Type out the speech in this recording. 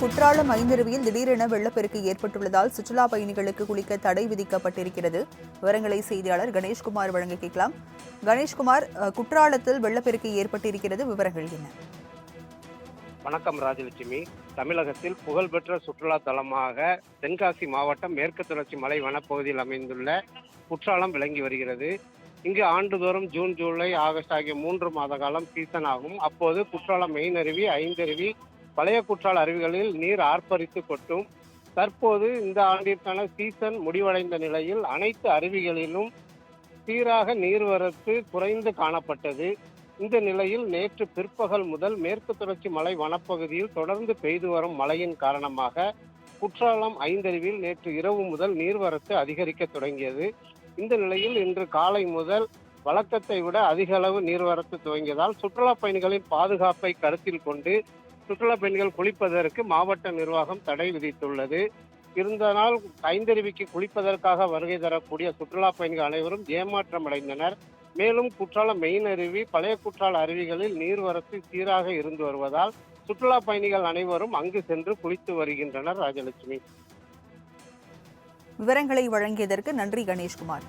குற்றாலம் ஐந்தருவியில் திடீரென வெள்ளப்பெருக்கு ஏற்பட்டுள்ளதால் சுற்றுலா பயணிகளுக்கு குளிக்க தடை விதிக்கப்பட்டிருக்கிறது. விவரங்களை செய்தியாளர் கணேஷ்குமார் வழங்க கேட்கலாம். கணேஷ்குமார், குற்றாலத்தில் வெள்ளப்பெருக்கு ஏற்பட்டிருக்கிறது, விவரங்கள் என்ன? வணக்கம் ராஜலட்சுமி. தமிழகத்தில் புகழ்பெற்ற சுற்றுலா தலமாக தென்காசி மாவட்டம் மேற்கு தொடர்ச்சி மலை வனப்பகுதியில் அமைந்துள்ள குற்றாலம் விளங்கி வருகிறது. இங்கு ஆண்டுதோறும் ஜூன், ஜூலை, ஆகஸ்ட் ஆகிய 3 மாத காலம் சீசன் ஆகும். அப்போது குற்றாலம் மெயின் அருவி, ஐந்தருவி, பழைய குற்றால அருவிகளில் நீர் ஆர்ப்பரித்து கொட்டும். தற்போது இந்த ஆண்டிற்கான சீசன் முடிவடைந்த நிலையில் அனைத்து அருவிகளிலும் சீராக நீர்வரத்து குறைந்து காணப்பட்டது. இந்த நிலையில் நேற்று பிற்பகல் முதல் மேற்கு தொடர்ச்சி மலை வனப்பகுதியில் தொடர்ந்து பெய்து வரும் மழையின் காரணமாக குற்றாலம் ஐந்தருவியில் நேற்று இரவு முதல் நீர்வரத்து அதிகரிக்க தொடங்கியது. இந்த நிலையில் இன்று காலை முதல் வழக்கத்தை விட அதிக அளவு நீர்வரத்து துவங்கியதால் சுற்றுலா பயணிகளின் பாதுகாப்பை கருத்தில் கொண்டு சுற்றுலா பயணிகள் குளிப்பதற்கு மாவட்ட நிர்வாகம் தடை விதித்துள்ளது. இருந்தனால் ஐந்தருவிக்கு குளிப்பதற்காக வருகை தரக்கூடிய சுற்றுலா பயணிகள் அனைவரும் ஏமாற்றம் அடைந்தனர். மேலும் குற்றாலம் மெயின் அருவி, பழைய குற்றால அருவிகளில் நீர்வரத்து சீராக இருந்து வருவதால் சுற்றுலா பயணிகள் அனைவரும் அங்கு சென்று குளித்து வருகின்றனர். ராஜலட்சுமி, விவரங்களை வழங்கியதற்கு நன்றி கணேஷ்குமார்.